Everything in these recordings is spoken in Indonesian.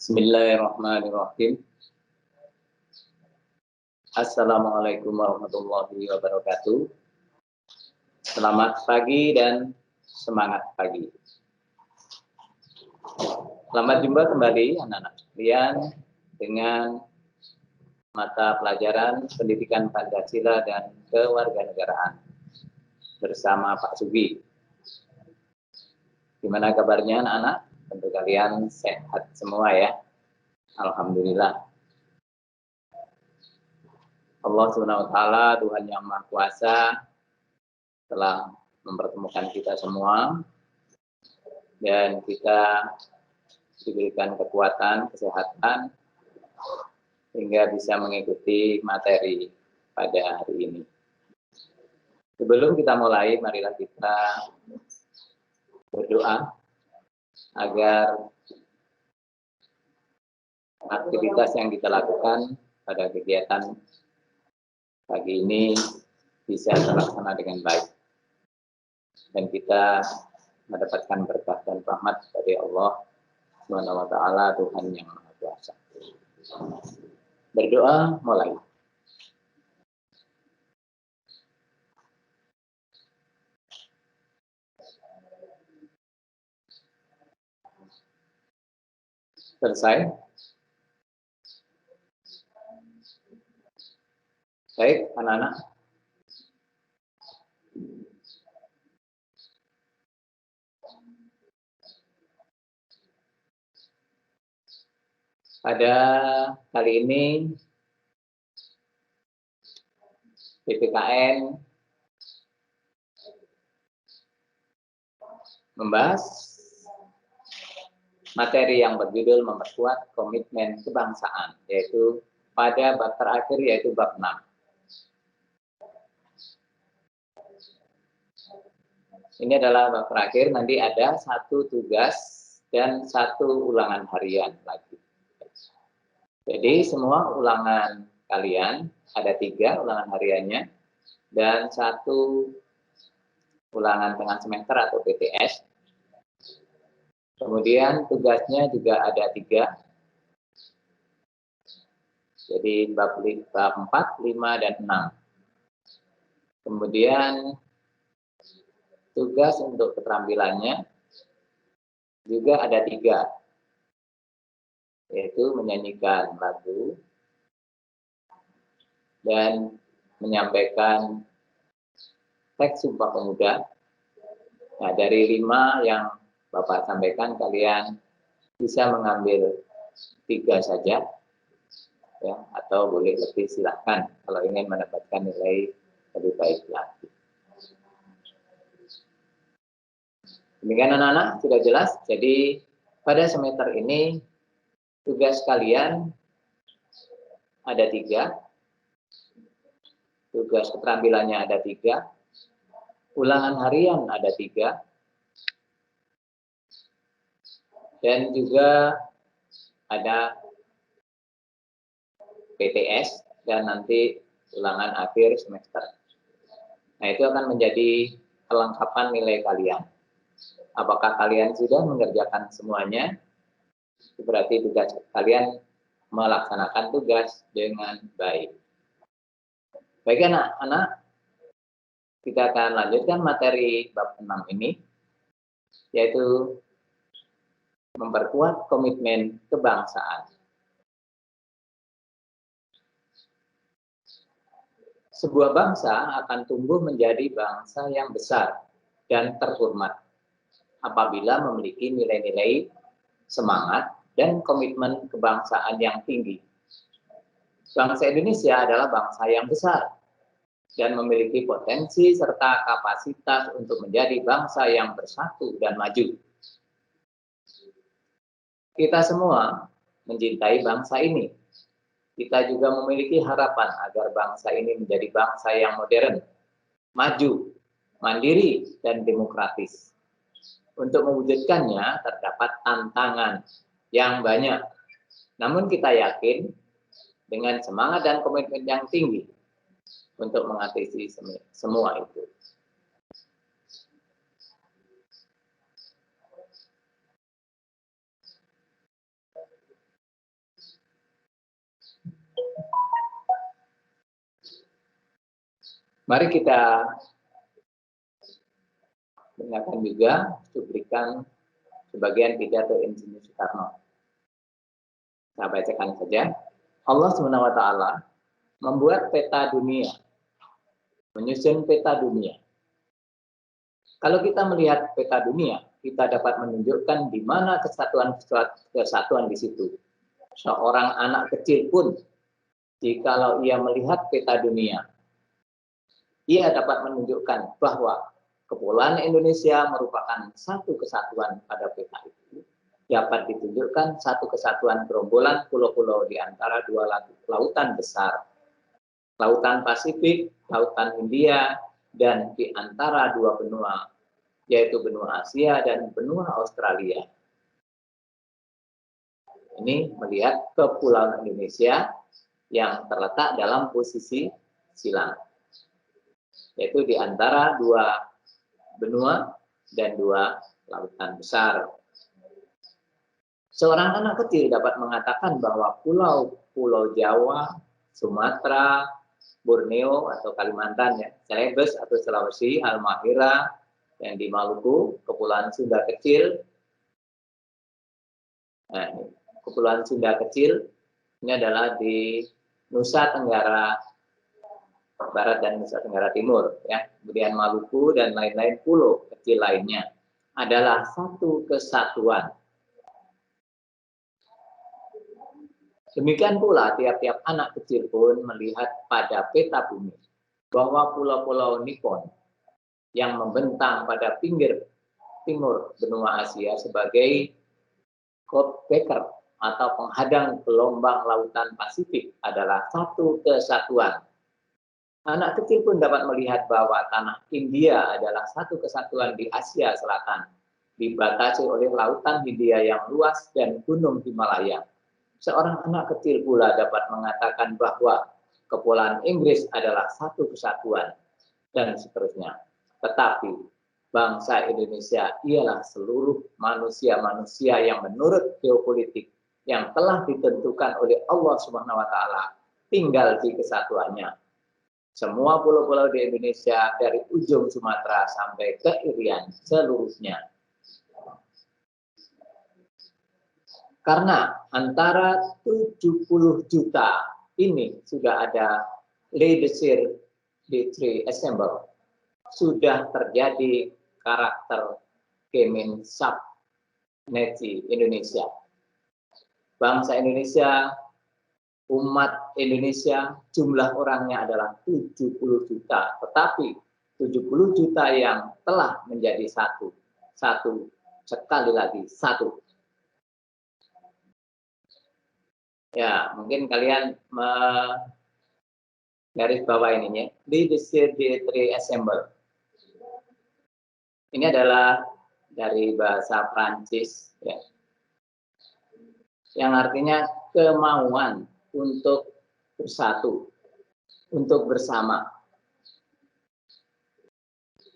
Bismillahirrahmanirrahim. Assalamualaikum warahmatullahi wabarakatuh. Selamat pagi dan semangat pagi. Selamat jumpa kembali anak-anak sekalian dengan mata pelajaran Pendidikan Pancasila dan Kewarganegaraan bersama Pak Sugi. Gimana kabarnya anak-anak? Tentu kalian sehat semua ya. Alhamdulillah. Allah Subhanahu wa taala, Tuhan yang Maha Kuasa, telah mempertemukan kita semua dan kita diberikan kekuatan, kesehatan hingga bisa mengikuti materi pada hari ini. Sebelum kita mulai, marilah kita berdoa agar aktivitas yang kita lakukan pada kegiatan pagi ini bisa terlaksana dengan baik dan kita mendapatkan berkah dan rahmat dari Allah Subhanahu wa taala, Tuhan yang Maha Kuasa. Berdoa mulai. Selesai? Baik, anak-anak. Pada kali ini PPKN membahas materi yang berjudul memperkuat komitmen kebangsaan, yaitu pada bab terakhir, yaitu bab 6. Ini adalah bab terakhir, nanti ada satu tugas dan satu ulangan harian lagi. Jadi semua ulangan kalian, ada 3 ulangan hariannya, dan 1 ulangan tengah semester atau PTS. Kemudian tugasnya juga ada 3. Jadi bab 4, 5, dan 6. Kemudian tugas untuk keterampilannya juga ada 3. Yaitu menyanyikan lagu dan menyampaikan teks Sumpah Pemuda. Nah, dari 5 yang Bapak sampaikan, kalian bisa mengambil 3 saja, ya, atau boleh lebih, silahkan kalau ingin mendapatkan nilai lebih baik lagi. Demikian anak-anak, sudah jelas. Jadi pada semester ini tugas kalian ada 3, tugas keterampilannya ada 3, ulangan harian ada 3, dan juga ada PTS dan nanti ulangan akhir semester. Nah, itu akan menjadi kelengkapan nilai kalian. Apakah kalian sudah mengerjakan semuanya? Berarti tugas kalian melaksanakan tugas dengan baik. Baik anak-anak, kita akan lanjutkan materi bab 6 ini, yaitu memperkuat komitmen kebangsaan. Sebuah bangsa akan tumbuh menjadi bangsa yang besar dan terhormat apabila memiliki nilai-nilai semangat dan komitmen kebangsaan yang tinggi. Bangsa Indonesia adalah bangsa yang besar dan memiliki potensi serta kapasitas untuk menjadi bangsa yang bersatu dan maju. Kita semua mencintai bangsa ini. Kita juga memiliki harapan agar bangsa ini menjadi bangsa yang modern, maju, mandiri, dan demokratis. Untuk mewujudkannya terdapat tantangan yang banyak. Namun kita yakin dengan semangat dan komitmen yang tinggi untuk mengatasi semua itu. Mari kita dengarkan juga cuplikan sebagian pidato Insinyur Soekarno. Saya bacakan saja. Allah SWT membuat peta dunia, menyusun peta dunia. Kalau kita melihat peta dunia, kita dapat menunjukkan di mana kesatuan di situ. Seorang anak kecil pun, jikalau ia melihat peta dunia, ia dapat menunjukkan bahwa Kepulauan Indonesia merupakan satu kesatuan pada peta itu. Dapat ditunjukkan satu kesatuan gerombolan pulau-pulau di antara dua lautan besar. Lautan Pasifik, Lautan Hindia, dan di antara dua benua, yaitu benua Asia dan benua Australia. Ini melihat Kepulauan Indonesia yang terletak dalam posisi silang, yaitu di antara dua benua dan dua lautan besar. Seorang anak kecil dapat mengatakan bahwa pulau Jawa, Sumatera, Borneo atau Kalimantan, ya, Celebes atau Sulawesi, Halmahera, yang di Maluku, Kepulauan Sunda Kecil. Nah, Kepulauan Sunda Kecil ini adalah di Nusa Tenggara Barat dan Nusa Tenggara Timur, ya. Kemudian Maluku dan lain-lain pulau kecil lainnya adalah satu kesatuan. Demikian pula tiap-tiap anak kecil pun melihat pada peta bumi bahwa pulau-pulau Nippon yang membentang pada pinggir timur benua Asia sebagai cloudbreaker atau penghadang gelombang lautan Pasifik adalah satu kesatuan. Anak kecil pun dapat melihat bahwa tanah India adalah satu kesatuan di Asia Selatan, dibatasi oleh lautan Hindia yang luas dan gunung Himalaya. Seorang anak kecil pula dapat mengatakan bahwa Kepulauan Inggris adalah satu kesatuan, dan seterusnya. Tetapi bangsa Indonesia ialah seluruh manusia-manusia yang menurut geopolitik yang telah ditentukan oleh Allah SWT tinggal di kesatuannya. Semua pulau-pulau di Indonesia dari ujung Sumatera sampai ke Irian seluruhnya. Karena antara 70 juta ini sudah ada leadership di Tri Assemble, sudah terjadi karakter Keminsap Neci Indonesia. Bangsa Indonesia, umat Indonesia, jumlah orangnya adalah 70 juta. Tetapi 70 juta yang telah menjadi satu. Sekali lagi, satu. Ya, mungkin kalian garis bawah ininya. Leadership di Tri Assemble. Ini adalah dari bahasa Prancis, ya, yang artinya kemauan untuk bersatu, untuk bersama.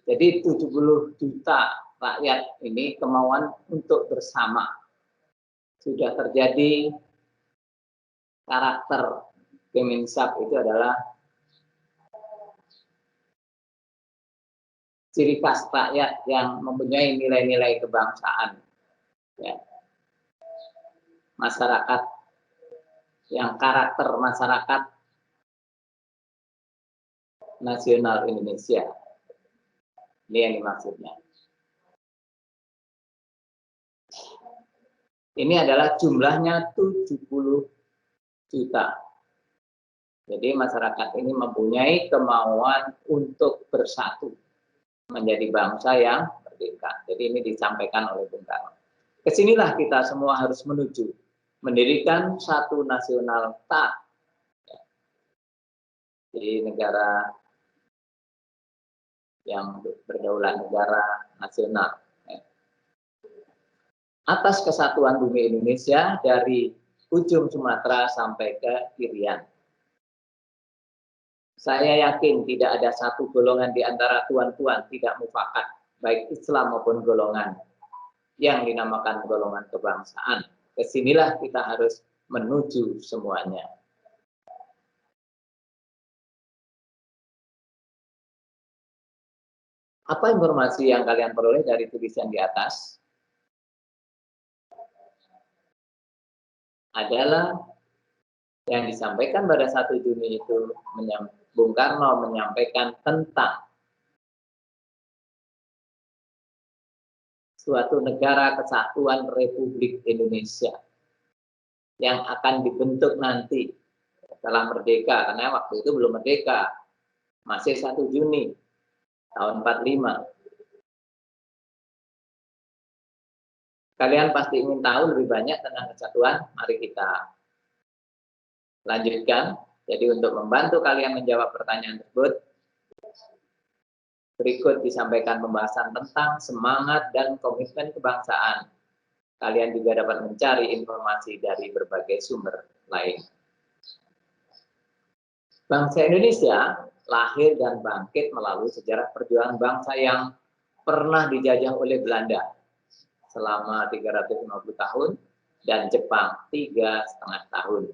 Jadi 70 juta rakyat ini kemauan untuk bersama. Sudah terjadi karakter Keminsap itu adalah ciri khas rakyat yang mempunyai nilai-nilai kebangsaan. Ya. Masyarakat yang karakter masyarakat nasional Indonesia. Ini yang dimaksudnya. Ini adalah jumlahnya 70 juta. Jadi masyarakat ini mempunyai kemauan untuk bersatu menjadi bangsa yang merdeka. Jadi ini disampaikan oleh Bung Karno. Kesinilah kita semua harus menuju mendirikan satu nasional tak di negara yang berdaulat, negara nasional. Atas kesatuan bumi Indonesia dari ujung Sumatera sampai ke Irian. Saya yakin tidak ada satu golongan di antara tuan-tuan tidak mufakat, baik Islam maupun golongan yang dinamakan golongan kebangsaan. Kesinilah kita harus menuju semuanya. Apa informasi yang kalian peroleh dari tulisan di atas? Adalah yang disampaikan pada 1 Juni itu, Bung Karno menyampaikan tentang suatu negara kesatuan Republik Indonesia yang akan dibentuk nanti setelah merdeka, karena waktu itu belum merdeka, masih 1 Juni tahun 45. Kalian pasti ingin tahu lebih banyak tentang kesatuan, mari kita lanjutkan. Jadi untuk membantu kalian menjawab pertanyaan tersebut, berikut disampaikan pembahasan tentang semangat dan komitmen kebangsaan. Kalian juga dapat mencari informasi dari berbagai sumber lain. Bangsa Indonesia lahir dan bangkit melalui sejarah perjuangan bangsa yang pernah dijajah oleh Belanda selama 350 tahun dan Jepang 3,5 tahun.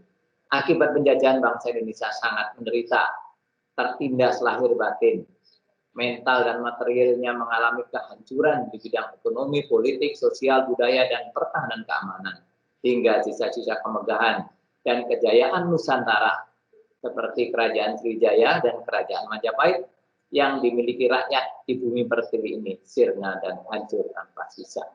Akibat penjajahan, bangsa Indonesia sangat menderita, tertindas lahir batin, mental dan materialnya mengalami kehancuran di bidang ekonomi, politik, sosial, budaya, dan pertahanan keamanan, hingga sisa-sisa kemegahan dan kejayaan Nusantara seperti Kerajaan Sriwijaya dan Kerajaan Majapahit yang dimiliki rakyat di bumi pertiwi ini sirna dan hancur tanpa sisa.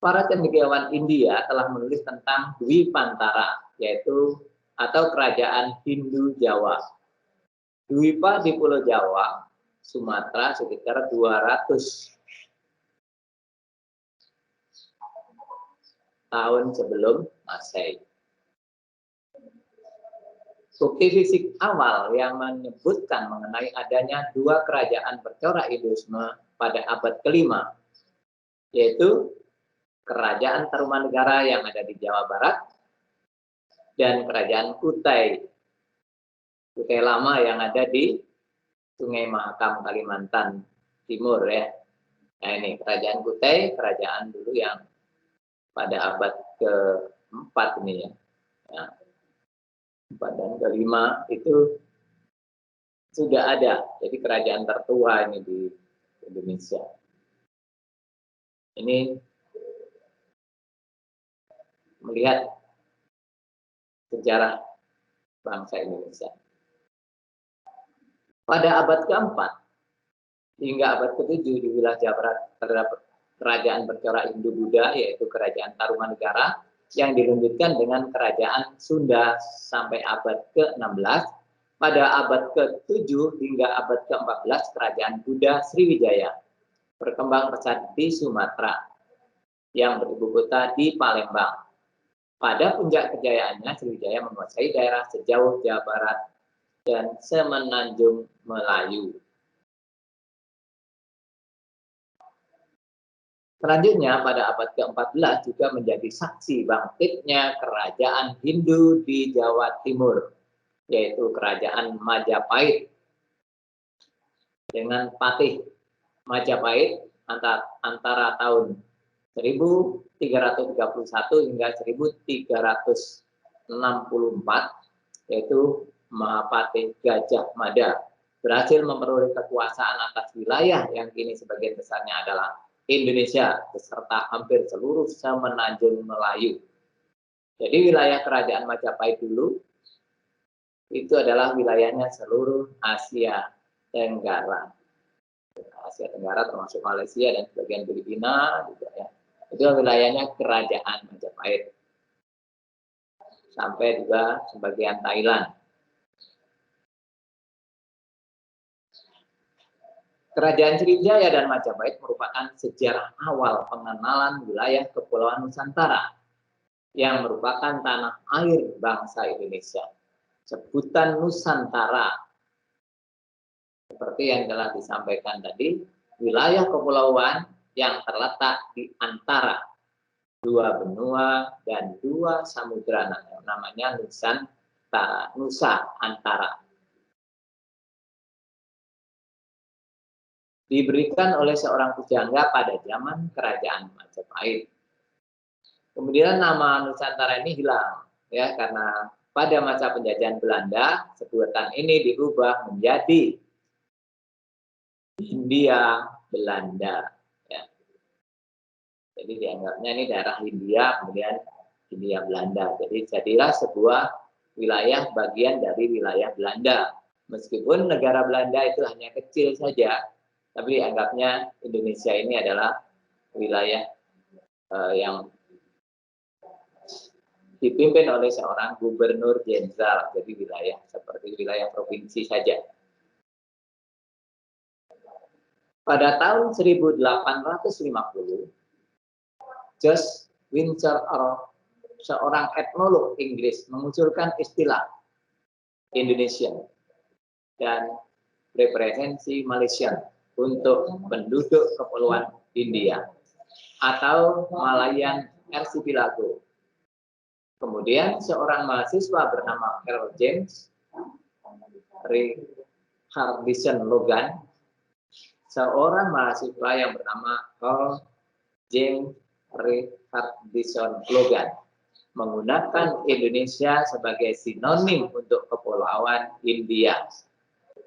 Para cendekiawan India telah menulis tentang Dwipantara, yaitu atau Kerajaan Hindu Jawa. Dwipa di Pulau Jawa, Sumatera sekitar 200 tahun sebelum Masehi. Bukti fisik awal yang menyebutkan mengenai adanya 2 kerajaan bercorak Hinduisme pada abad ke-5, yaitu Kerajaan Tarumanegara yang ada di Jawa Barat dan Kerajaan Kutai Lama yang ada di Sungai Mahakam, Kalimantan Timur ya. Nah ini Kerajaan Kutai, kerajaan dulu yang pada abad ke-4 ini ya. Nah, 4 dan ke-5 itu sudah ada. Jadi kerajaan tertua ini di Indonesia. Ini melihat sejarah bangsa Indonesia. Pada abad ke-4 hingga abad ke-7 di wilayah Jawa Barat terdapat kerajaan bercorak Hindu-Buddha, yaitu Kerajaan Tarumanegara, yang dilanjutkan dengan Kerajaan Sunda sampai abad ke-16. Pada abad ke-7 hingga abad ke-14, Kerajaan Buddha Sriwijaya berkembang pesat di Sumatera, yang beribu kota di Palembang. Pada puncak kejayaannya, Sriwijaya menguasai daerah sejauh Jawa Barat dan semenanjung Melayu. Selanjutnya, pada abad ke-14 juga menjadi saksi bangkitnya kerajaan Hindu di Jawa Timur, yaitu Kerajaan Majapahit. Dengan Patih Majapahit antara tahun 1331 hingga 1364, yaitu Mahapatih Gajah Mada, berhasil memperoleh kekuasaan atas wilayah yang kini sebagian besarnya adalah Indonesia beserta hampir seluruh semenanjung Melayu. Jadi wilayah kerajaan Majapahit dulu itu adalah wilayahnya seluruh Asia Tenggara. Asia Tenggara termasuk Malaysia dan sebagian Filipina juga ya. Itu wilayahnya kerajaan Majapahit. Sampai juga sebagian Thailand. Kerajaan Sriwijaya dan Majapahit merupakan sejarah awal pengenalan wilayah Kepulauan Nusantara yang merupakan tanah air bangsa Indonesia. Sebutan Nusantara, seperti yang telah disampaikan tadi, wilayah kepulauan yang terletak di antara 2 benua dan 2 samudera, namanya Nusantara, Nusa Antara. Diberikan oleh seorang pujangga pada zaman kerajaan Majapahit. Kemudian nama Nusantara ini hilang ya, karena pada masa penjajahan Belanda sebutan ini diubah menjadi Hindia Belanda. Ya. Jadi dianggapnya ini daerah Hindia, kemudian Hindia Belanda. Jadi jadilah sebuah wilayah bagian dari wilayah Belanda. Meskipun negara Belanda itu hanya kecil saja, tapi dianggapnya Indonesia ini adalah wilayah yang dipimpin oleh seorang gubernur jenderal, jadi wilayah seperti wilayah provinsi saja. Pada tahun 1850, George Winthrop Earle, seorang etnolog Inggris, mengusulkan istilah Indonesia dan represensi Malaysia untuk penduduk Kepulauan India atau Malayan Archipelago. Kemudian seorang mahasiswa bernama Earl James Hardison Logan, seorang mahasiswa yang bernama Earl James Hardison Logan, menggunakan Indonesia sebagai sinonim untuk Kepulauan India.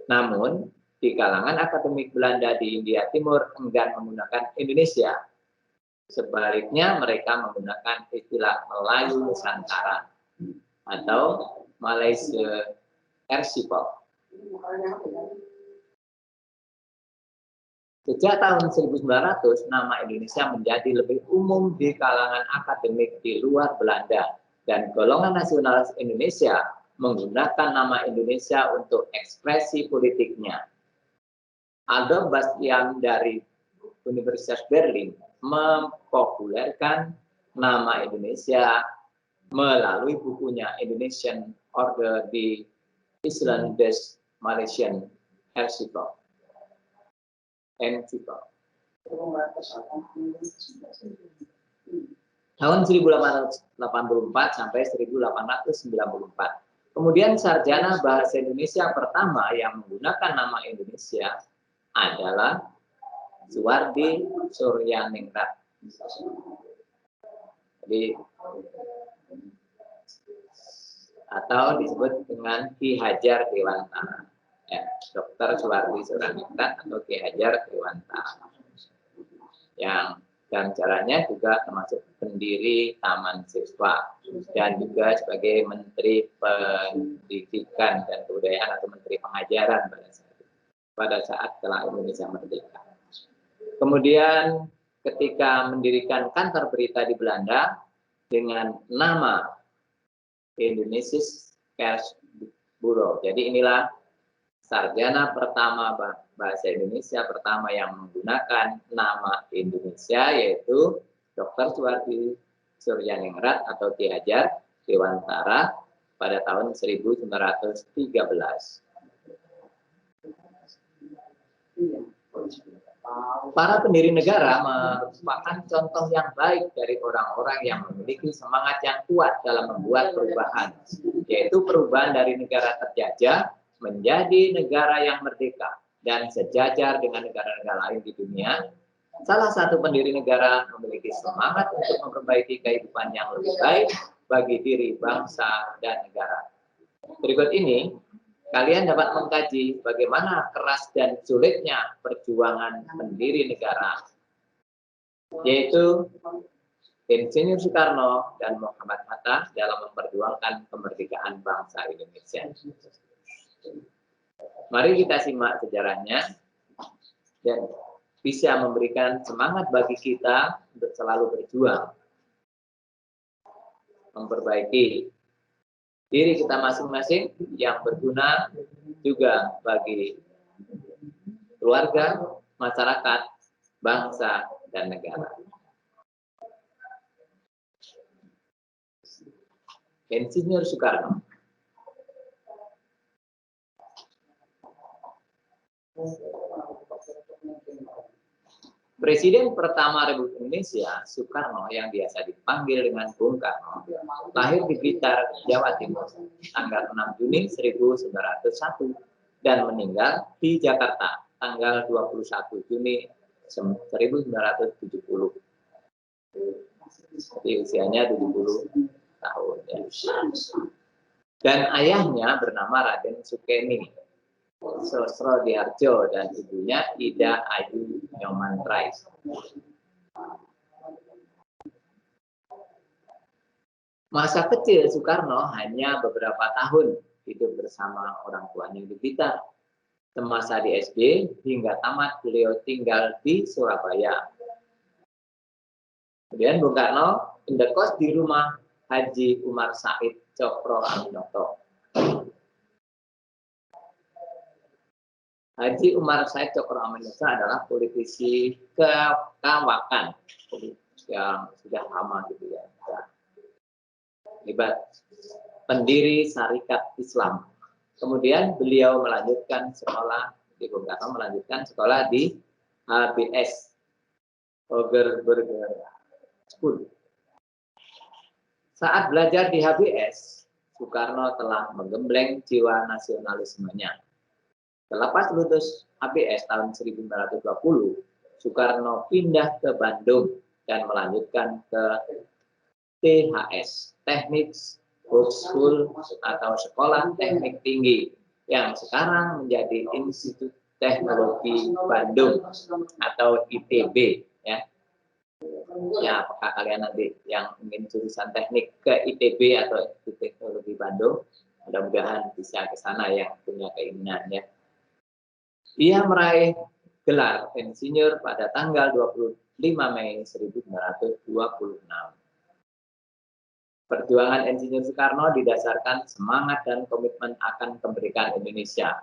Namun, di kalangan akademik Belanda di India Timur enggan menggunakan Indonesia. Sebaliknya, mereka menggunakan istilah Melayu Nusantara atau Malaysia Archipelago. Sejak tahun 1900, nama Indonesia menjadi lebih umum di kalangan akademik di luar Belanda, dan golongan nasionalis Indonesia menggunakan nama Indonesia untuk ekspresi politiknya. Adolf Bastian dari Universitas Berlin mempopulerkan nama Indonesia melalui bukunya Indonesian Order di Islandes Malaysian Archipelago. Tahun 1884 sampai 1894. Kemudian sarjana bahasa Indonesia pertama yang menggunakan nama Indonesia adalah Suwardi Suryaningrat. Jadi atau disebut dengan Ki Hajar Dewantara. Ya, Dr. Suwardi Suryaningrat atau Ki Hajar Dewantara. Yang dan caranya juga termasuk pendiri Taman Siswa dan juga sebagai Menteri Pendidikan dan Kebudayaan atau Menteri Pengajaran pada saat setelah Indonesia merdeka. Kemudian ketika mendirikan kantor berita di Belanda dengan nama Indonesisch Persbureau. Jadi inilah sarjana pertama bahasa Indonesia pertama yang menggunakan nama Indonesia, yaitu Dr. Suwardi Suryaningrat atau Ki Hajar Dewantara pada tahun 1913. Para pendiri negara merupakan contoh yang baik dari orang-orang yang memiliki semangat yang kuat dalam membuat perubahan, yaitu perubahan dari negara terjajah menjadi negara yang merdeka dan sejajar dengan negara-negara lain di dunia. Salah satu pendiri negara memiliki semangat untuk memperbaiki kehidupan yang lebih baik bagi diri, bangsa, dan negara. Berikut ini kalian dapat mengkaji bagaimana keras dan sulitnya perjuangan pendiri negara, yaitu Insinyur Soekarno dan Muhammad Hatta dalam memperjuangkan kemerdekaan bangsa Indonesia. Mari kita simak sejarahnya dan bisa memberikan semangat bagi kita untuk selalu berjuang memperbaiki diri kita masing-masing yang berguna juga bagi keluarga, masyarakat, bangsa, dan negara. Insinyur Soekarno. Presiden pertama Republik Indonesia, Soekarno, yang biasa dipanggil dengan Bung Karno, lahir di Blitar, Jawa Timur, tanggal 6 Juni 1901 dan meninggal di Jakarta, tanggal 21 Juni 1970. Jadi usianya 70 tahun. Ya. Dan ayahnya bernama Raden Sukeni. Sosrodiharjo dan ibunya Ida Ayu Nyoman Rais. Masa kecil Soekarno hanya beberapa tahun hidup bersama orang tuanya di Blitar. Semasa di SD hingga tamat beliau tinggal di Surabaya. Kemudian Bung Karno indekos di rumah Haji Umar Said Cokro Aminoto. Haji Umar Said Cokro Aminoto adalah politisi Kawakan yang sudah lama gitu ya. Hebat, pendiri Syarikat Islam. Kemudian beliau melanjutkan sekolah di Bung Karno melanjutkan sekolah di HBS Hoger Burger School. Saat belajar di HBS, Soekarno telah menggembleng jiwa nasionalismenya. Selepas lulus HBS tahun 1920, Soekarno pindah ke Bandung dan melanjutkan ke THS, Teknik School atau Sekolah Teknik Tinggi, yang sekarang menjadi Institut Teknologi Bandung atau ITB. Ya, apakah kalian nanti yang ingin jurusan teknik ke ITB atau Institut Teknologi Bandung, mudah-mudahan bisa ke sana yang punya keinginan ya. Ia meraih gelar insinyur pada tanggal 25 Mei 1926. Perjuangan Insinyur Soekarno didasarkan semangat dan komitmen akan kemerdekaan Indonesia.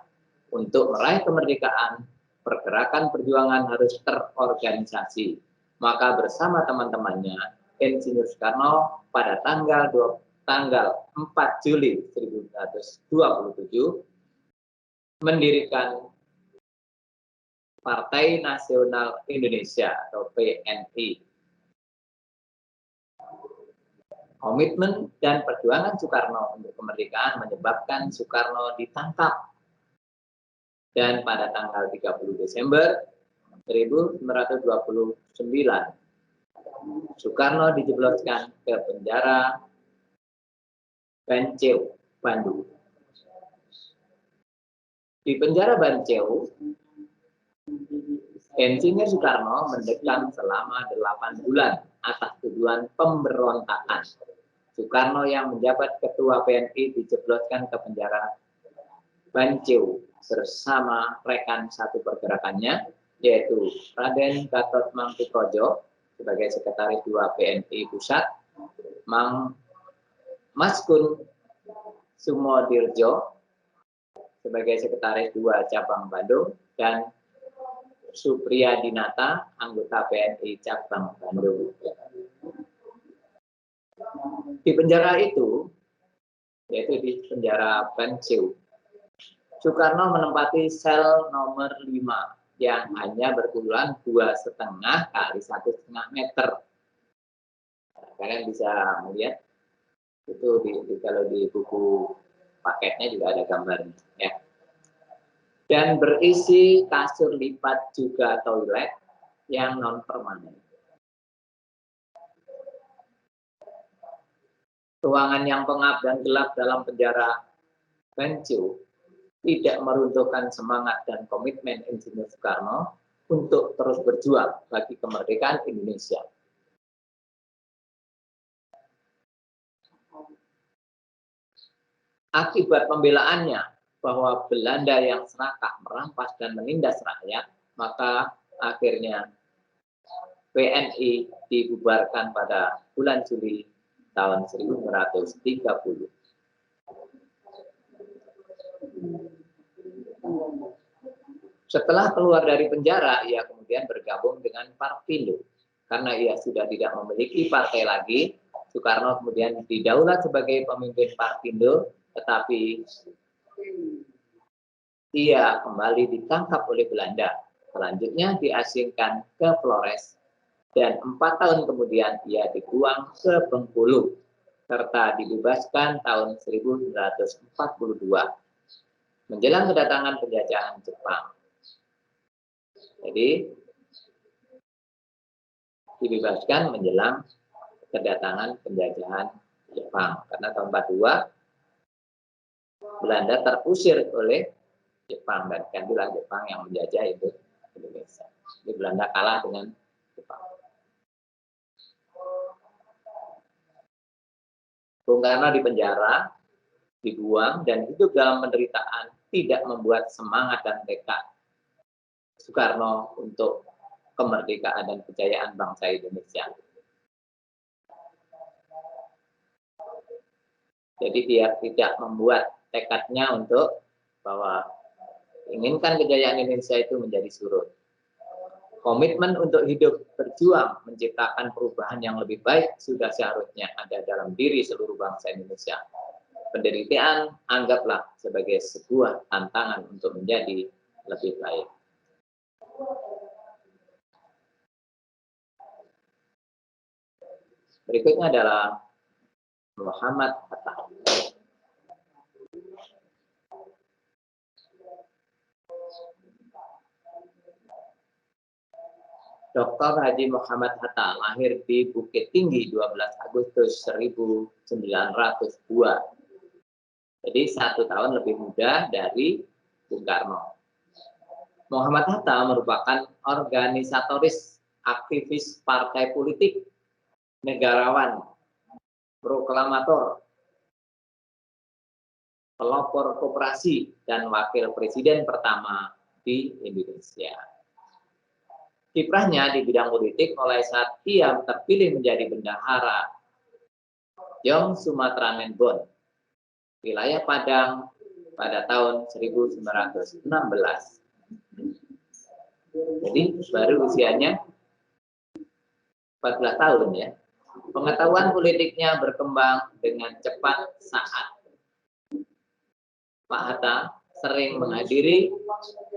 Untuk meraih kemerdekaan, pergerakan perjuangan harus terorganisasi. Maka bersama teman-temannya, Insinyur Soekarno pada tanggal 4 Juli 1927 mendirikan Partai Nasional Indonesia atau PNI. Komitmen dan perjuangan Soekarno untuk kemerdekaan menyebabkan Soekarno ditangkap. Dan pada tanggal 30 Desember 1929, Soekarno dijebloskan ke penjara Banceu, Bandung. Di penjara Banceu, Insinyur Soekarno mendekam selama 8 bulan atas tuduhan pemberontakan. Soekarno yang menjabat ketua PNI dijebloskan ke penjara Banceu bersama rekan satu pergerakannya, yaitu Raden Gatot Mangkuprojo sebagai Sekretaris 2 PNI Pusat, Maskun Sumodirjo sebagai Sekretaris 2 Cabang Bandung, dan Supriyadinata, anggota PNI Cabang Bandung. Di penjara itu, yaitu di penjara Banceu, Soekarno menempati sel nomor 5 yang hanya berukuran 2,5 kali 1,5 meter. Kalian bisa melihat itu kalau di buku paketnya juga ada gambarnya, ya. Dan berisi kasur lipat juga toilet yang non permanen. Ruangan yang pengap dan gelap dalam penjara Banceu tidak meruntuhkan semangat dan komitmen Insinyur Soekarno untuk terus berjuang bagi kemerdekaan Indonesia. Akibat pembelaannya bahwa Belanda yang serakah merampas dan menindas rakyat, maka akhirnya PNI dibubarkan pada bulan Juli tahun 1930. Setelah keluar dari penjara, ia kemudian bergabung dengan Partindo. Karena ia sudah tidak memiliki partai lagi, Soekarno kemudian didaulat sebagai pemimpin Partindo, tetapi ia kembali ditangkap oleh Belanda. Selanjutnya diasingkan ke Flores, dan 4 tahun kemudian ia dibuang ke Bengkulu, serta dibebaskan tahun 1942. Menjelang kedatangan penjajahan Jepang. Jadi dibebaskan menjelang kedatangan penjajahan Jepang. Karena tahun 42 Belanda terusir oleh Jepang, dan gantilah Jepang yang menjajah itu Indonesia. Jadi Belanda kalah dengan Jepang. Bung Karno dipenjara, dibuang, dan hidup dalam penderitaan tidak membuat semangat dan tekad Soekarno untuk kemerdekaan dan kejayaan bangsa Indonesia. Jadi dia tidak membuat tekadnya untuk bahwa inginkan kejayaan Indonesia itu menjadi surut. Komitmen untuk hidup berjuang menciptakan perubahan yang lebih baik sudah seharusnya ada dalam diri seluruh bangsa Indonesia. Penderitaan anggaplah sebagai sebuah tantangan untuk menjadi lebih baik. Berikutnya adalah Muhammad Hatta. Dr. Haji Muhammad Hatta lahir di Bukit Tinggi 12 Agustus 1902. Jadi 1 tahun lebih muda dari Bung Karno. Muhammad Hatta merupakan organisatoris, aktivis partai politik, negarawan, proklamator, pelopor koperasi, dan wakil presiden pertama di Indonesia. Kiprahnya di bidang politik mulai saat ia terpilih menjadi bendahara Jong Sumatera Menbon, wilayah Padang pada tahun 1916. Jadi baru usianya 14 tahun ya. Pengetahuan politiknya berkembang dengan cepat saat Pak Hatta sering menghadiri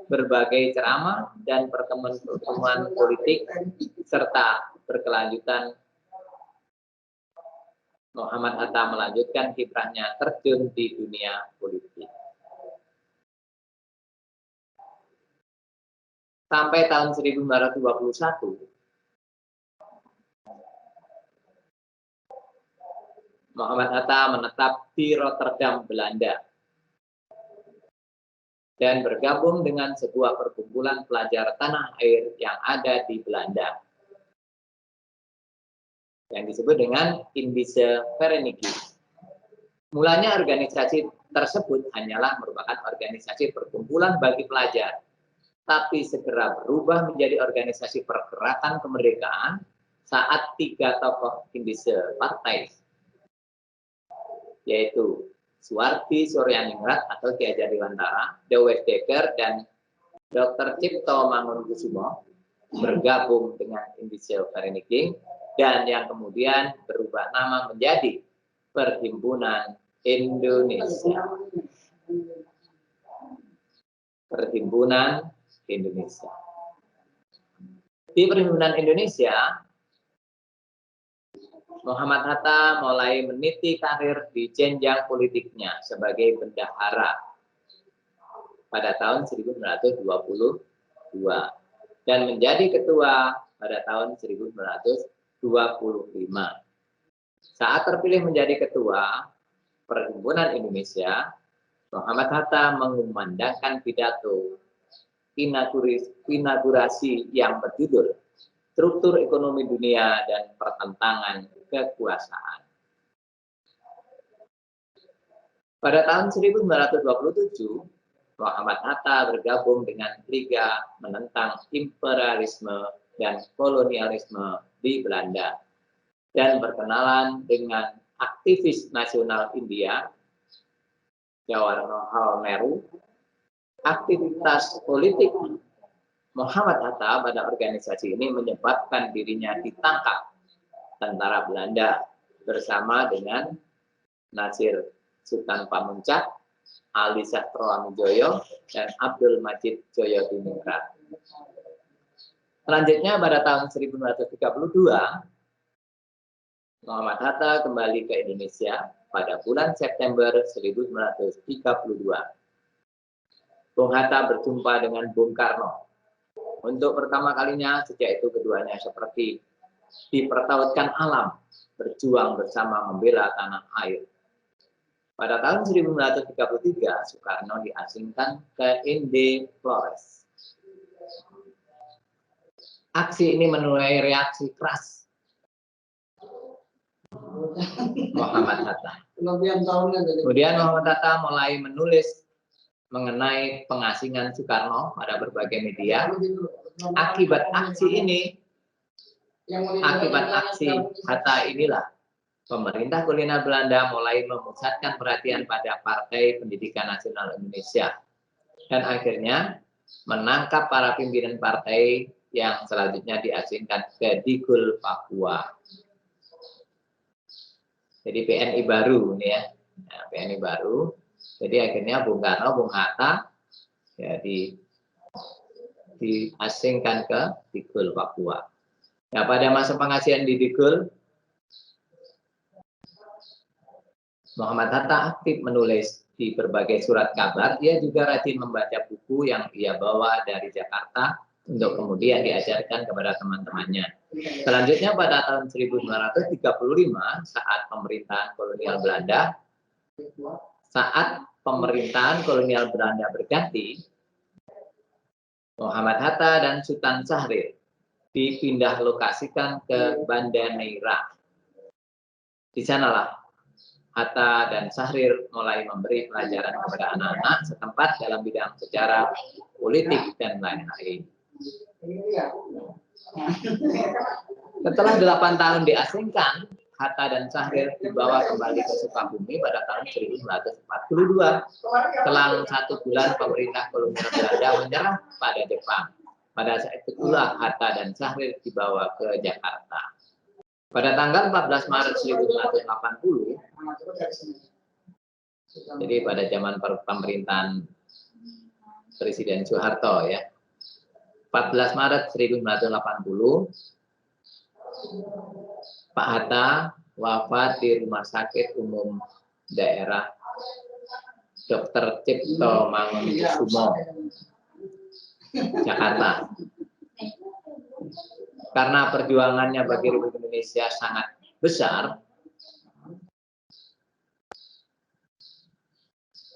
berbagai ceramah dan pertemuan politik serta berkelanjutan. Muhammad Hatta melanjutkan kiprahnya terjun di dunia politik. Sampai tahun 1921, Muhammad Hatta menetap di Rotterdam, Belanda, dan bergabung dengan sebuah perkumpulan pelajar tanah air yang ada di Belanda, yang disebut dengan Indische Vereniging. Mulanya organisasi tersebut hanyalah merupakan organisasi perkumpulan bagi pelajar, tapi segera berubah menjadi organisasi pergerakan kemerdekaan saat 3 tokoh Indische Partai, yaitu Suwardi Suryaningrat atau Ki Hajar Dewantara, Dewes Dekker, dan Dr. Cipto Mangunkusumo bergabung dengan Indische Vereniging, dan yang kemudian berubah nama menjadi Perhimpunan Indonesia. Perhimpunan Indonesia. Di Perhimpunan Indonesia, Muhammad Hatta mulai meniti karir di jenjang politiknya sebagai bendahara pada tahun 1922 dan menjadi ketua pada tahun 1925. Saat terpilih menjadi ketua Perhimpunan Indonesia, Muhammad Hatta mengumandangkan pidato inaugurasi yang berjudul Struktur Ekonomi Dunia dan Pertentangan Kekuasaan. Pada tahun 1927, Muhammad Hatta bergabung dengan Liga menentang imperialisme dan kolonialisme di Belanda dan berkenalan dengan aktivis nasional India, Jawaharlal Nehru. Aktivitas politik Muhammad Hatta pada organisasi ini menyebabkan dirinya ditangkap tentara Belanda bersama dengan Nasir Sultan Pamuncak, Ali Sastro Amijoyo, dan Abdul Majid Joyodiningrat. Selanjutnya pada tahun 1932, Muhammad Hatta kembali ke Indonesia pada bulan September 1932. Bung Hatta berjumpa dengan Bung Karno. Untuk pertama kalinya sejak itu keduanya seperti dipertautkan alam, berjuang bersama membela tanah air. Pada tahun 1933, Soekarno diasingkan ke Inde Flores. Aksi ini menuai reaksi keras Muhammad Hatta. Kemudian Muhammad Hatta mulai menulis mengenai pengasingan Soekarno pada berbagai media. Akibat aksi Hatta inilah pemerintah kolonial Belanda mulai memusatkan perhatian pada Partai Pendidikan Nasional Indonesia dan akhirnya menangkap para pimpinan partai yang selanjutnya diasingkan ke Digul, Papua. Jadi PNI baru ini ya, PNI baru. Jadi akhirnya Bung Karno, Bung Hatta ya, diasingkan ke Digul, Papua. Nah, pada masa pengasihan di Digul, Muhammad Hatta aktif menulis di berbagai surat kabar. Dia juga rajin membaca buku yang ia bawa dari Jakarta untuk kemudian diajarkan kepada teman-temannya. Selanjutnya pada tahun 1935, saat pemerintahan kolonial Belanda berganti, Muhammad Hatta dan Sultan Syahrir dipindah lokasikan ke Banda Neira. Di sanalah Hatta dan Syahrir mulai memberi pelajaran kepada anak-anak setempat dalam bidang sejarah, politik, dan lain-lain. Setelah 8 tahun diasingkan, Hatta dan Syahrir dibawa kembali ke Sukabumi pada tahun 1942. Selang 1 bulan pemerintah kolonial Belanda menyerah pada Jepang. Pada saat itulah Hatta dan Syahrir dibawa ke Jakarta. Pada tanggal 14 Maret 1980, jadi pada zaman pemerintahan Presiden Soeharto ya, 14 Maret 1980, Pak Hatta wafat di Rumah Sakit Umum Daerah Dr. Cipto Mangunkusumo, Jakarta. Karena perjuangannya bagi Republik Indonesia sangat besar,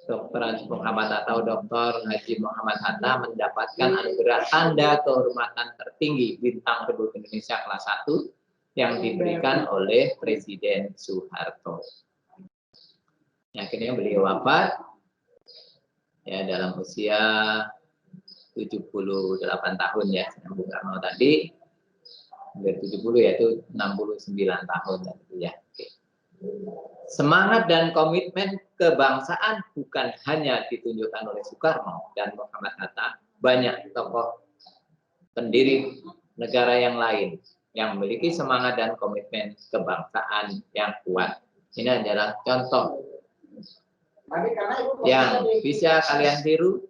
Dr. Muhammad Hatta atau Dr. Haji Muhammad Hatta mendapatkan anugerah tanda kehormatan tertinggi Bintang Republik Indonesia kelas 1 yang diberikan oleh Presiden Soeharto. Akhirnya beliau wafat ya dalam usia 78 tahun ya, Bung Karno tadi hampir 70 yaitu 69 tahun ya. Oke. Semangat dan komitmen kebangsaan bukan hanya ditunjukkan oleh Soekarno dan Muhammad Hatta, banyak tokoh pendiri negara yang lain yang memiliki semangat dan komitmen kebangsaan yang kuat. Ini adalah contoh yang bisa kalian tiru.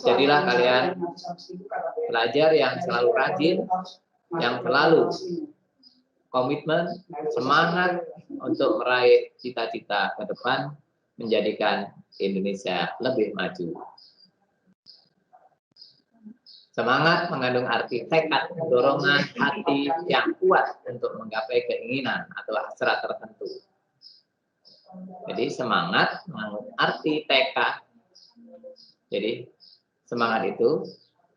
Jadilah kalian pelajar yang selalu rajin, yang selalu komitmen, semangat untuk meraih cita-cita ke depan, menjadikan Indonesia lebih maju. Semangat mengandung arti tekad, dorongan hati yang kuat untuk menggapai keinginan atau hasrat tertentu. Jadi semangat mengandung arti tekad. Jadi semangat itu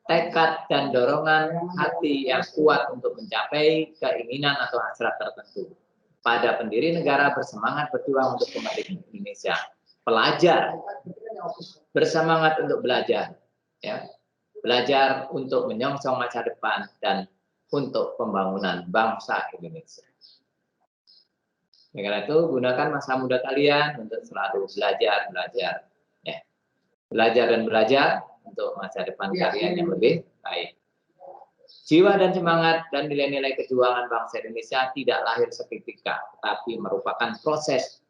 tekad dan dorongan hati yang kuat untuk mencapai keinginan atau hasrat tertentu. Pada pendiri negara bersemangat berjuang untuk kemerdekaan Indonesia. Pelajar bersemangat untuk belajar, ya, belajar untuk menyongsong masa depan dan untuk pembangunan bangsa Indonesia. Karena itu gunakan masa muda kalian untuk selalu belajar, ya, belajar dan belajar untuk masa depan kalian yang lebih baik. Jiwa dan semangat dan nilai-nilai kejuangan bangsa Indonesia tidak lahir seketika, tetapi merupakan proses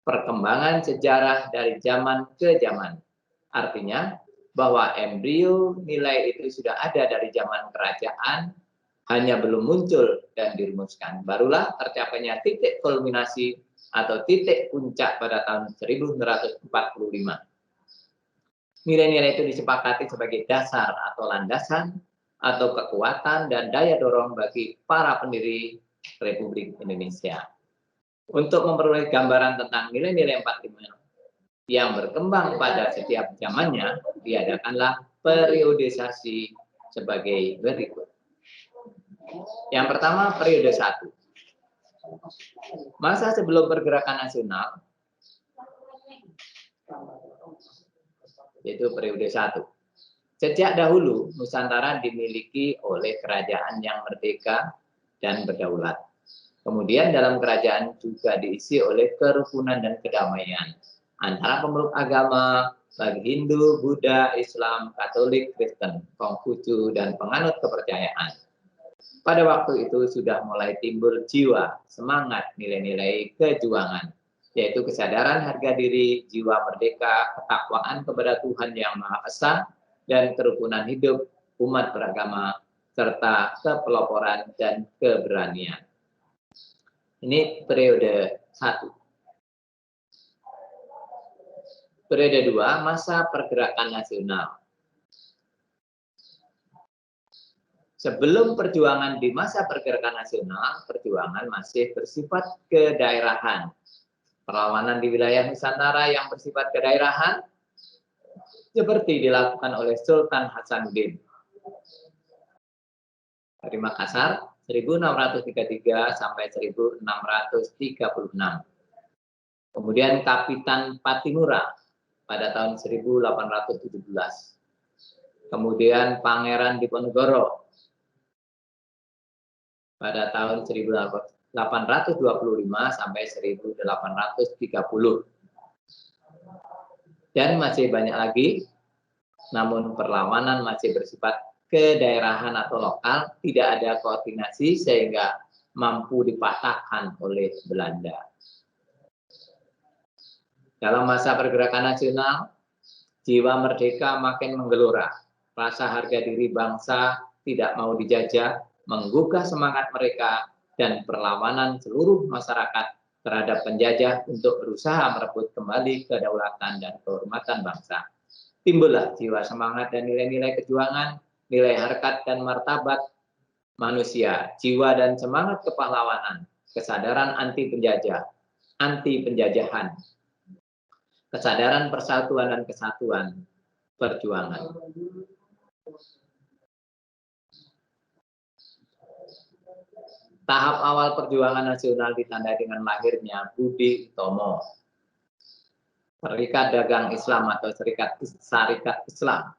perkembangan sejarah dari zaman ke zaman. Artinya bahwa embrio nilai itu sudah ada dari zaman kerajaan, hanya belum muncul dan dirumuskan. Barulah tercapainya titik kulminasi atau titik puncak pada tahun 1945. Nilai-nilai itu disepakati sebagai dasar atau landasan atau kekuatan dan daya dorong bagi para pendiri Republik Indonesia. Untuk memperoleh gambaran tentang nilai-nilai 45 yang berkembang pada setiap zamannya, diadakanlah periodisasi sebagai berikut. Yang pertama, periode 1. Masa sebelum pergerakan nasional, yaitu periode 1. Sejak dahulu, Nusantara dimiliki oleh kerajaan yang merdeka dan berdaulat. Kemudian dalam kerajaan juga diisi oleh kerukunan dan kedamaian antara pemeluk agama, baik Hindu, Buddha, Islam, Katolik, Kristen, Konghucu, dan penganut kepercayaan. Pada waktu itu sudah mulai timbul jiwa, semangat, nilai-nilai kejuangan, yaitu kesadaran harga diri, jiwa merdeka, ketakwaan kepada Tuhan Yang Maha Esa, dan kerukunan hidup umat beragama, serta kepeloporan dan keberanian. Ini periode 1. Periode 2, masa pergerakan nasional. Sebelum perjuangan di masa pergerakan nasional, perjuangan masih bersifat kedaerahan. Perlawanan di wilayah Nusantara yang bersifat kedaerahan seperti dilakukan oleh Sultan Hasanuddin dari Makassar 1633 sampai 1636. Kemudian Kapitan Patimura pada tahun 1817. Kemudian Pangeran Diponegoro pada tahun 1825 sampai 1830. Dan masih banyak lagi, namun perlawanan masih bersifat kedaerahan atau lokal, tidak ada koordinasi sehingga mampu dipatahkan oleh Belanda. Dalam masa pergerakan nasional, jiwa merdeka makin menggelora. Rasa harga diri bangsa tidak mau dijajah, menggugah semangat mereka dan perlawanan seluruh masyarakat terhadap penjajah untuk berusaha merebut kembali kedaulatan dan kehormatan bangsa. Timbullah jiwa semangat dan nilai-nilai kejuangan, nilai harkat dan martabat manusia, jiwa dan semangat kepahlawanan, kesadaran anti penjajah, anti penjajahan, kesadaran persatuan dan kesatuan perjuangan. Tahap awal perjuangan nasional ditandai dengan lahirnya Budi Utomo, Serikat Dagang Islam atau Syarikat Islam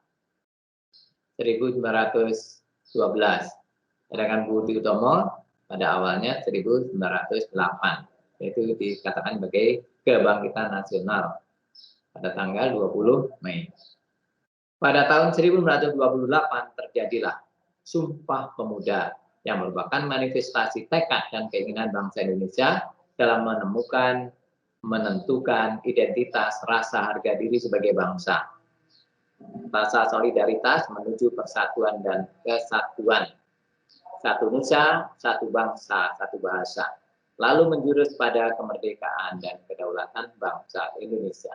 1912. Sedangkan Budi Utomo pada awalnya 1908, yaitu dikatakan sebagai kebangkitan nasional pada tanggal 20 Mei. Pada tahun 1928 terjadilah Sumpah Pemuda yang merupakan manifestasi tekad dan keinginan bangsa Indonesia dalam menentukan identitas rasa harga diri sebagai bangsa. Rasa solidaritas menuju persatuan dan kesatuan. Satu nusa, satu bangsa, satu bahasa. Lalu menjurus pada kemerdekaan dan kedaulatan bangsa Indonesia.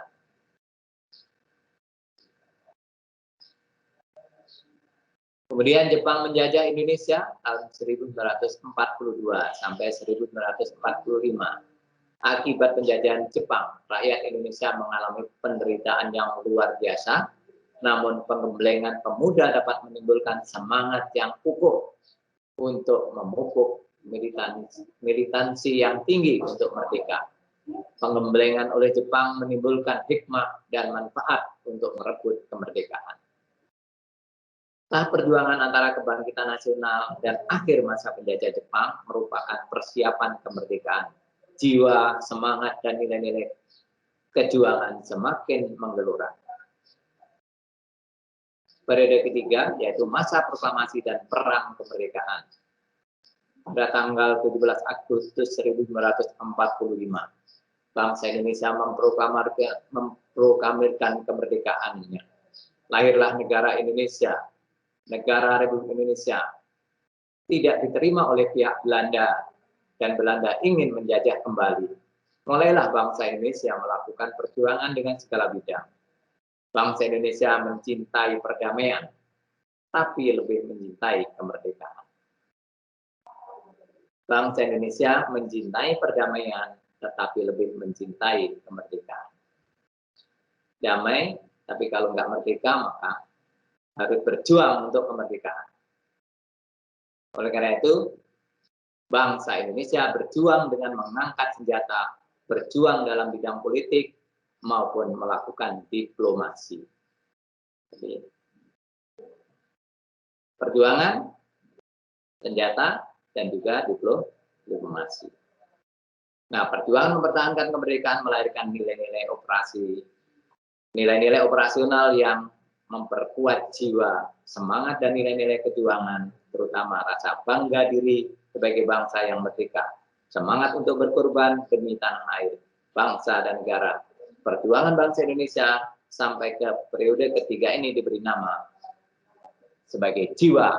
Kemudian Jepang menjajah Indonesia tahun 1942 sampai 1945. Akibat penjajahan Jepang, rakyat Indonesia mengalami penderitaan yang luar biasa. Namun penggemblengan pemuda dapat menimbulkan semangat yang kukuh untuk memupuk militansi yang tinggi untuk merdeka. Penggemblengan oleh Jepang menimbulkan hikmah dan manfaat untuk merebut kemerdekaan. Tahap perjuangan antara kebangkitan nasional dan akhir masa penjajah Jepang merupakan persiapan kemerdekaan. Jiwa, semangat, dan nilai-nilai kejuangan semakin menggelora. Periode ketiga yaitu masa proklamasi dan perang kemerdekaan. Pada tanggal 17 Agustus 1945, bangsa Indonesia memproklamirkan kemerdekaannya. Lahirlah negara Indonesia. Negara Republik Indonesia tidak diterima oleh pihak Belanda dan Belanda ingin menjajah kembali. Mulailah bangsa Indonesia melakukan perjuangan dengan segala bidang. Bangsa Indonesia mencintai perdamaian, tapi lebih mencintai kemerdekaan. Bangsa Indonesia mencintai perdamaian, tetapi lebih mencintai kemerdekaan. damai, tapi kalau nggak merdeka maka harus berjuang untuk kemerdekaan. Oleh karena itu, bangsa Indonesia berjuang dengan mengangkat senjata, berjuang dalam bidang politik maupun melakukan diplomasi. Jadi, perjuangan, senjata, dan juga diplomasi. Nah, perjuangan mempertahankan kemerdekaan melahirkan nilai-nilai operasional yang memperkuat jiwa, semangat dan nilai-nilai kejuangan, terutama rasa bangga diri sebagai bangsa yang merdeka, semangat untuk berkorban demi tanah air, bangsa dan negara. Perjuangan bangsa Indonesia sampai ke periode ketiga ini diberi nama sebagai jiwa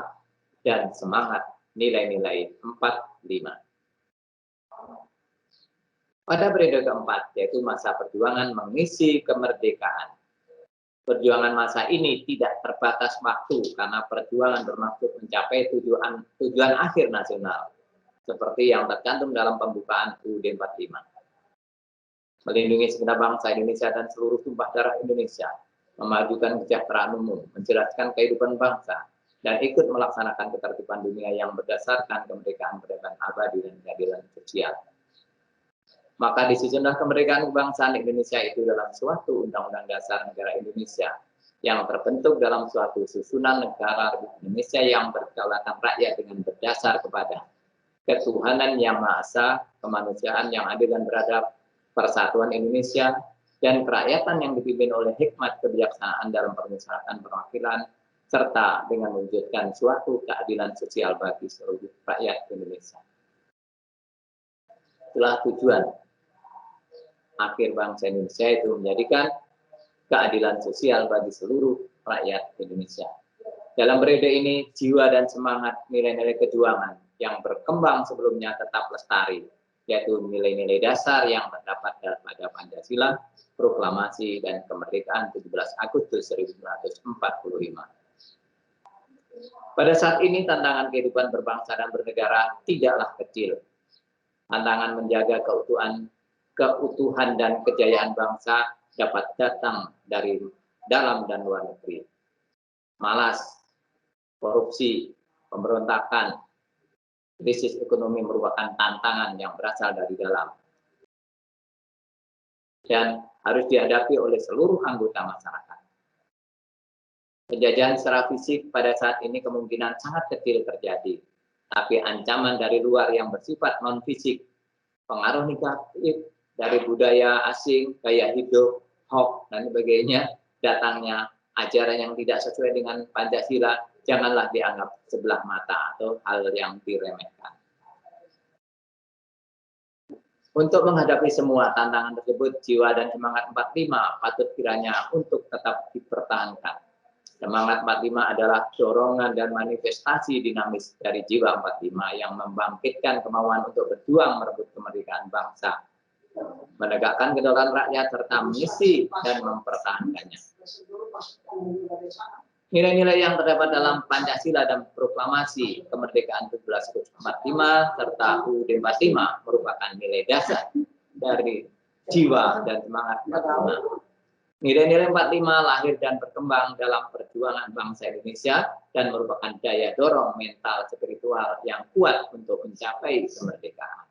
dan semangat nilai-nilai 45. Pada periode keempat, yaitu masa perjuangan mengisi kemerdekaan. Perjuangan masa ini tidak terbatas waktu karena perjuangan bermaksud mencapai tujuan akhir nasional, seperti yang tercantum dalam pembukaan UUD 45. Melindungi segenap bangsa Indonesia dan seluruh tumpah darah Indonesia, memajukan kesejahteraan umum, mencerahkan kehidupan bangsa, dan ikut melaksanakan ketertiban dunia yang berdasarkan kemerdekaan abadi dan keadilan sosial. Maka disusunlah kemerdekaan kebangsaan Indonesia itu dalam suatu Undang-Undang Dasar Negara Indonesia yang terbentuk dalam suatu susunan negara Indonesia yang berkedaulatan rakyat dengan berdasar kepada ketuhanan yang Maha Esa, kemanusiaan yang adil dan beradab, persatuan Indonesia, dan kerakyatan yang dipimpin oleh hikmat kebijaksanaan dalam permusyawaratan perwakilan, serta dengan mewujudkan suatu keadilan sosial bagi seluruh rakyat Indonesia. Itulah tujuan akhir bangsa Indonesia, itu menjadikan keadilan sosial bagi seluruh rakyat Indonesia. Dalam periode ini, jiwa dan semangat nilai-nilai kejuangan yang berkembang sebelumnya tetap lestari, yaitu nilai-nilai dasar yang terdapat pada Pancasila, Proklamasi, dan Kemerdekaan 17 Agustus 1945. Pada saat ini, tantangan kehidupan berbangsa dan bernegara tidaklah kecil. Tantangan menjaga keutuhan dan kejayaan bangsa dapat datang dari dalam dan luar negeri. Malas, korupsi, pemberontakan, krisis ekonomi merupakan tantangan yang berasal dari dalam dan harus dihadapi oleh seluruh anggota masyarakat. Penjajahan secara fisik pada saat ini kemungkinan sangat kecil terjadi, tapi ancaman dari luar yang bersifat non-fisik, pengaruh negatif dari budaya asing, gaya hidup, hoax, dan sebagainya, datangnya ajaran yang tidak sesuai dengan Pancasila, janganlah dianggap sebelah mata atau hal yang diremehkan. Untuk menghadapi semua tantangan tersebut, jiwa dan semangat 45 patut kiranya untuk tetap dipertahankan. Semangat 45 adalah dorongan dan manifestasi dinamis dari jiwa 45 yang membangkitkan kemauan untuk berjuang merebut kemerdekaan bangsa, menegakkan kedaulatan rakyat, serta mengisi dan mempertahankannya. Nilai-nilai yang terdapat dalam Pancasila dan Proklamasi Kemerdekaan 17 Agustus 45 serta UUD 45 merupakan nilai dasar dari jiwa dan semangat 45. Nilai-nilai 45 lahir dan berkembang dalam perjuangan bangsa Indonesia dan merupakan daya dorong mental spiritual yang kuat untuk mencapai kemerdekaan.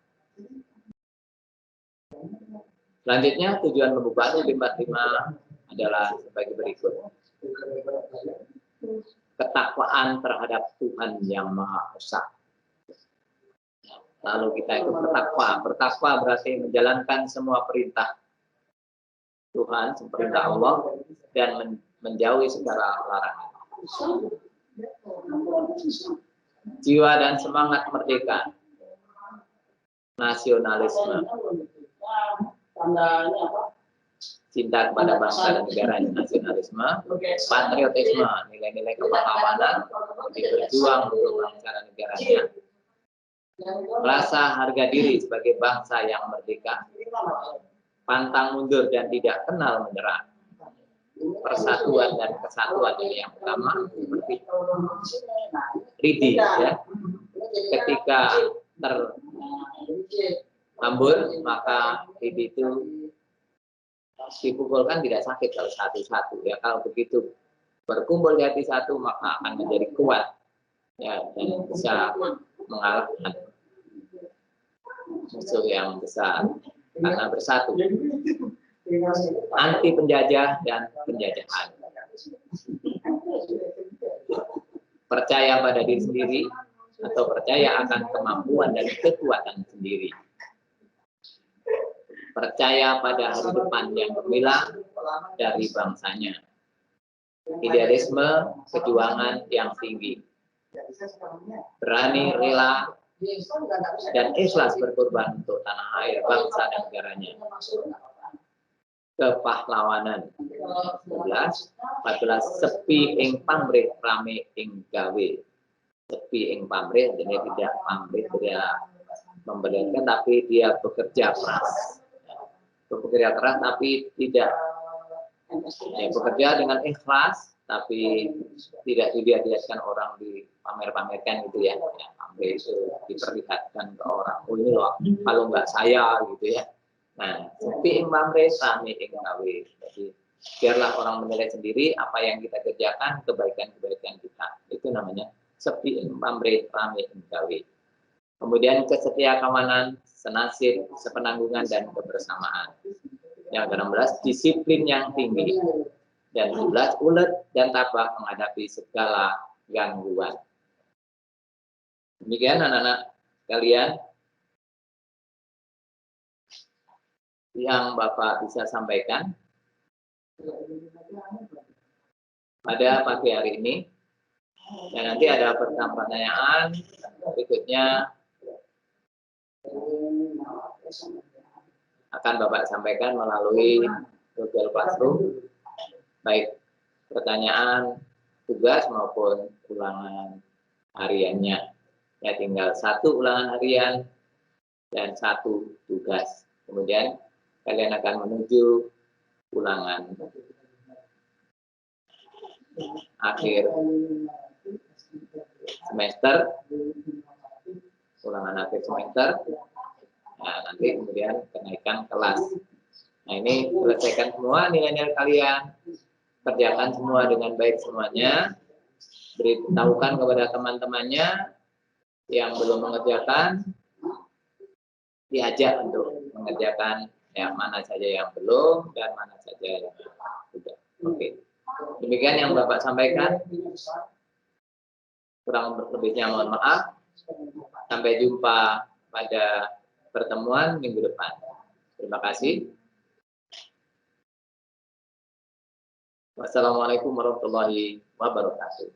Selanjutnya, tujuan pembukaan UUD 45 adalah sebagai berikut. Ketakwaan terhadap Tuhan yang Maha Esa. Lalu kita itu bertakwa. Bertakwa berarti menjalankan semua perintah Tuhan, perintah Allah, dan menjauhi segala larangan. Jiwa dan semangat merdeka, nasionalisme, cinta kepada bangsa dan negara, nasionalisme, patriotisme, nilai-nilai kepahlawanan, berjuang untuk bangsa dan negaranya, rasa harga diri sebagai bangsa yang merdeka, pantang mundur dan tidak kenal menyerah, persatuan dan kesatuan ini yang utama, seperti Ridi, ya, ketika terhambur maka Ridi itu dipukulkan tidak sakit kalau satu-satu ya. Kalau begitu berkumpul di hati satu maka akan menjadi kuat ya, dan bisa mengalahkan musuh yang besar karena bersatu. Anti penjajah dan penjajahan. Percaya pada diri sendiri atau percaya akan kemampuan dan kekuatan sendiri. Percaya pada hari depan yang gemilang dari bangsanya. Idealisme perjuangan yang tinggi. Berani, rela, dan ikhlas berkorban untuk tanah air, bangsa, dan negaranya. Kepahlawanan. 14 sepi ing pamrih rame ing gawe. Sepi ing pamrih, jadi tidak pamrih, tidak memberikan, tapi dia bekerja keras. Bekerja keras tapi tidak ya, bekerja dengan ikhlas tapi tidak dilihat-lihatkan orang, di pamer-pamerkan gitu ya. Ya, pamrih itu diperlihatkan ke orang, oh ini loh kalau nggak saya gitu ya. Nah, sepi ing pamrih rame ing gawe. Jadi biarlah orang menilai sendiri apa yang kita kerjakan, kebaikan-kebaikan kita. Itu namanya sepi ing pamrih rame ing gawe. Kemudian kesetia kawanan, senasib, sepenanggungan, dan kebersamaan. Yang ke-16, disiplin yang tinggi. Dan 17, ulet dan tabah menghadapi segala gangguan. Demikian anak-anak kalian yang Bapak bisa sampaikan pada pagi hari ini. Dan nanti ada pertanyaan berikutnya akan Bapak sampaikan melalui Google Classroom, baik pertanyaan, tugas maupun ulangan hariannya. Ya, tinggal 1 ulangan harian dan 1 tugas. Kemudian kalian akan menuju ulangan akhir semester, ulangan akhir semester. Nah, nanti kemudian kenaikan kelas. Nah, ini selesaikan semua nilai-nilai kalian, kerjakan semua dengan baik semuanya, beritahukan kepada teman-temannya yang belum mengerjakan, diajak untuk mengerjakan yang mana saja yang belum dan mana saja yang sudah. Oke. Demikian yang Bapak sampaikan. Kurang lebihnya mohon maaf. Sampai jumpa pada pertemuan minggu depan. Terima kasih. Wassalamualaikum warahmatullahi wabarakatuh.